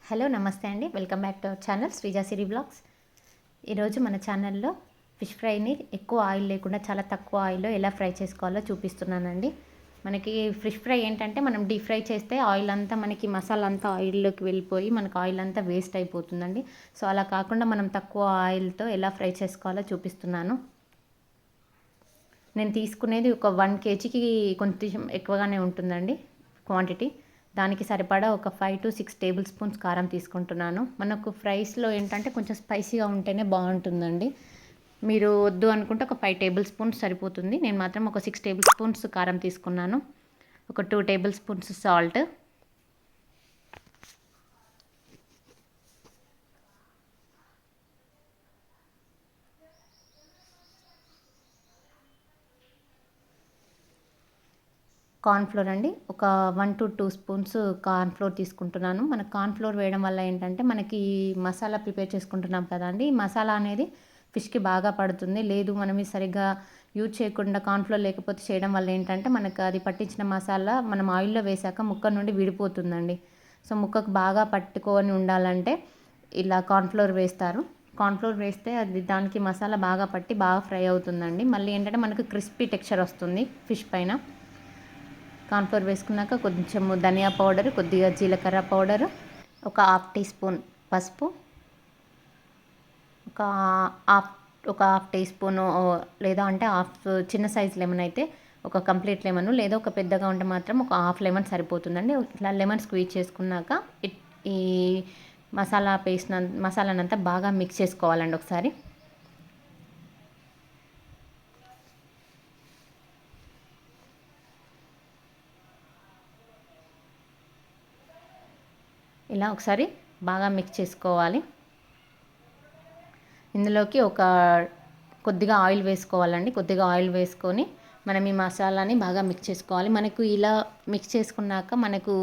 Hello నమస్తే అండి, welcome back to our channel Sreeja Siri blogs. ఈరోజు మన ఛానల్లో ఫిష్ ఫ్రైని ఎక్కువ ఆయిల్ లేకుండా చాలా తక్కువ ఆయిల్లో ఎలా ఫ్రై చేసుకోవాలో చూపిస్తున్నానండి. మనకి ఫిష్ ఫ్రై ఏంటంటే మనం డీప్ ఫ్రై చేస్తే ఆయిల్ అంతా మనకి మసాలా అంతా ఆయిల్లోకి వెళ్ళిపోయి మనకు ఆయిల్ అంతా వేస్ట్ అయిపోతుందండి. సో అలా కాకుండా మనం తక్కువ ఆయిల్తో ఎలా ఫ్రై చేసుకోవాలో చూపిస్తున్నాను. నేను తీసుకునేది ఒక 1 kgకి కొంచెం ఎక్కువగానే ఉంటుందండి క్వాంటిటీ. దానికి సరిపడా ఒక 5 to 6 టేబుల్ స్పూన్స్ కారం తీసుకుంటున్నాను. మనకు ఫ్రైస్లో ఏంటంటే కొంచెం స్పైసీగా ఉంటేనే బాగుంటుందండి. మీరు వద్దు అనుకుంటే ఒక 5 టేబుల్ స్పూన్స్ సరిపోతుంది. నేను మాత్రం ఒక 6 టేబుల్ స్పూన్స్ కారం తీసుకున్నాను. ఒక 2 టేబుల్ స్పూన్స్ సాల్ట్, కార్న్ఫ్లోర్ అండి, ఒక 1 to 2 స్పూన్స్ కార్న్ఫ్లోర్ తీసుకుంటున్నాను. మనకు కార్న్ఫ్లోర్ వేయడం వల్ల ఏంటంటే మనకి మసాలా ప్రిపేర్ చేసుకుంటున్నాం కదా అండి, మసాలా అనేది ఫిష్కి బాగా పడుతుంది. లేదు మనం సరిగ్గా యూజ్ చేయకుండా కార్న్ఫ్లోర్ లేకపోతే చేయడం వల్ల ఏంటంటే మనకు అది పట్టించిన మసాలా మనం ఆయిల్లో వేసాక ముక్క నుండి విడిపోతుందండి. సో ముక్కకు బాగా పట్టుకొని ఉండాలంటే ఇలా కార్న్ఫ్లోర్ వేస్తారు. కార్న్ఫ్లోర్ వేస్తే అది దానికి మసాలా బాగా పట్టి బాగా ఫ్రై అవుతుందండి. మళ్ళీ ఏంటంటే మనకు క్రిస్పీ టెక్స్చర్ వస్తుంది ఫిష్ పైన. కార్న్ఫ్లోర్ వేసుకున్నాక కొంచెం ధనియా పౌడర్, కొద్దిగా జీలకర్ర పౌడర్, ఒక 1/2 టీ స్పూన్ పసుపు, ఒక హాఫ్ టీ స్పూను లేదా అంటే హాఫ్ చిన్న సైజ్ లెమన్ అయితే ఒక కంప్లీట్ లెమన్, లేదా ఒక పెద్దగా ఉంటే మాత్రం ఒక హాఫ్ లెమన్ సరిపోతుందండి. ఇట్లా లెమన్ స్క్వీజ్ చేసుకున్నాక ఈ మసాలానంతా బాగా మిక్స్ చేసుకోవాలండి ఒకసారి. ఇలా ఒకసారి బాగా మిక్స్ చేసుకోవాలి. ఇందులోకి కొద్దిగా ఆయిల్ వేసుకోవాలండి. కొద్దిగా ఆయిల్ వేసుకొని మనం ఈ మసాలాని బాగా మిక్స్ చేసుకోవాలి. మనకు ఇలా మిక్స్ చేసుకున్నాక మనకు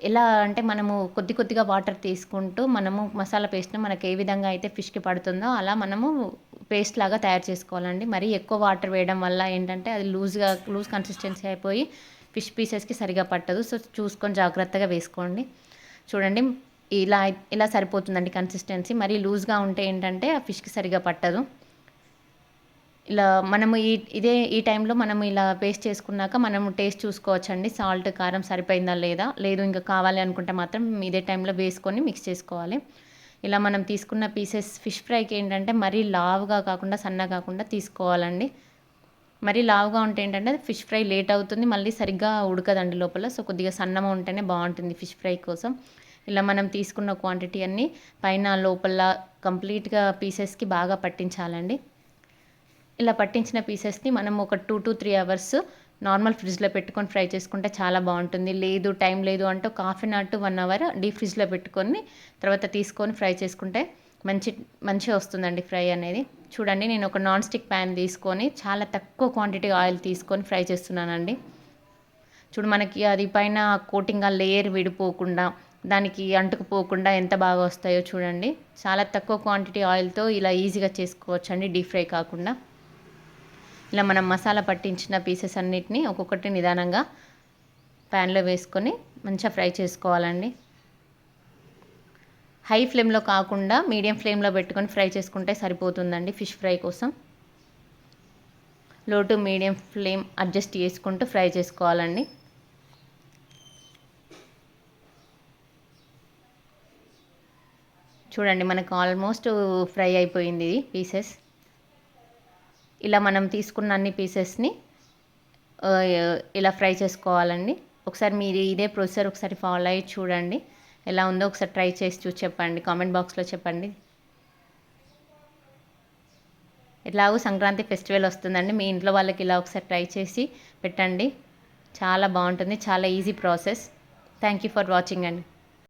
ఎలా అంటే మనము కొద్దిగా వాటర్ తీసుకుంటూ మనము మసాలా పేస్ట్ని మనకు ఏ విధంగా అయితే ఫిష్కి పడుతుందో అలా మనము పేస్ట్ లాగా తయారు చేసుకోవాలండి. మరీ ఎక్కువ వాటర్ వేయడం వల్ల ఏంటంటే అది లూజ్ కన్సిస్టెన్సీ అయిపోయి ఫిష్ పీసెస్కి సరిగా పట్టదు. సో చూసుకొని జాగ్రత్తగా వేసుకోండి. చూడండి, ఇలా సరిపోతుందండి కన్సిస్టెన్సీ. మరీ లూజ్గా ఉంటే ఏంటంటే ఆ ఫిష్కి సరిగా పట్టదు. ఇలా మనము ఈ టైంలో మనం ఇలా పేస్ట్ చేసుకున్నాక మనము టేస్ట్ చూసుకోవచ్చండి, సాల్ట్ కారం సరిపోయిందా లేదా. లేదు ఇంకా కావాలి అనుకుంటే మాత్రం ఇదే టైంలో వేసుకొని మిక్స్ చేసుకోవాలి. ఇలా మనం తీసుకున్న పీసెస్ ఫిష్ ఫ్రైకి ఏంటంటే మరీ లావుగా కాకుండా సన్నగా కాకుండా తీసుకోవాలండి. మరీ లావుగా ఉంటే ఏంటంటే ఫిష్ ఫ్రై లేట్ అవుతుంది, మళ్ళీ సరిగ్గా ఉడకదండి లోపల. సో కొద్దిగా సన్నగా ఉంటేనే బాగుంటుంది ఫిష్ ఫ్రై కోసం. ఇలా మనం తీసుకున్న క్వాంటిటీ అన్నీ పైన లోపల కంప్లీట్గా పీసెస్కి బాగా పట్టించాలండి. ఇలా పట్టించిన పీసెస్ని మనం ఒక 2 to 3 అవర్స్ నార్మల్ ఫ్రిడ్జ్లో పెట్టుకొని ఫ్రై చేసుకుంటే చాలా బాగుంటుంది. లేదు టైం లేదు అంటే ఒక ½ an hour to 1 hour deep ఫ్రిడ్జ్లో పెట్టుకొని తర్వాత తీసుకొని ఫ్రై చేసుకుంటే మంచిగా వస్తుందండి ఫ్రై అనేది. చూడండి, నేను ఒక నాన్ స్టిక్ ప్యాన్ తీసుకొని చాలా తక్కువ క్వాంటిటీ ఆయిల్ తీసుకొని ఫ్రై చేస్తున్నానండి. చూడు, మనకి అది పైన కోటింగ్ లేయర్ విడిపోకుండా దానికి అంటుకుపోకుండా ఎంత బాగా వస్తాయో చూడండి. చాలా తక్కువ క్వాంటిటీ ఆయిల్తో ఇలా ఈజీగా చేసుకోవచ్చు అండి, డీప్ ఫ్రై కాకుండా. ఇలా మనం మసాలా పట్టించిన పీసెస్ అన్నిటిని ఒక్కొక్కటి నిదానంగా ప్యాన్లో వేసుకొని మంచిగా ఫ్రై చేసుకోవాలండి. హై ఫ్లేమ్లో కాకుండా మీడియం ఫ్లేమ్లో పెట్టుకొని ఫ్రై చేసుకుంటే సరిపోతుందండి ఫిష్ ఫ్రై కోసం. లో టు మీడియం ఫ్లేమ్ అడ్జస్ట్ చేసుకుంటూ ఫ్రై చేసుకోవాలండి. చూడండి, మనకు ఆల్మోస్ట్ ఫ్రై అయిపోయింది ఇది పీసెస్. ఇలా మనం తీసుకున్న అన్ని పీసెస్ని ఇలా ఫ్రై చేసుకోవాలండి. ఒకసారి మీరు ఇదే ప్రొసీజర్ ఒకసారి ఫాలో అయ్యి చూడండి, ఎలా ఉందో ఒకసారి ట్రై చేసి చూసి చెప్పండి, కామెంట్ బాక్స్లో చెప్పండి. ఎట్లాగో సంక్రాంతి ఫెస్టివల్ వస్తుందండి, మీ ఇంట్లో వాళ్ళకి ఇలా ఒకసారి ట్రై చేసి పెట్టండి. చాలా బాగుంటుంది, చాలా easy process. Thank you for watching అండి.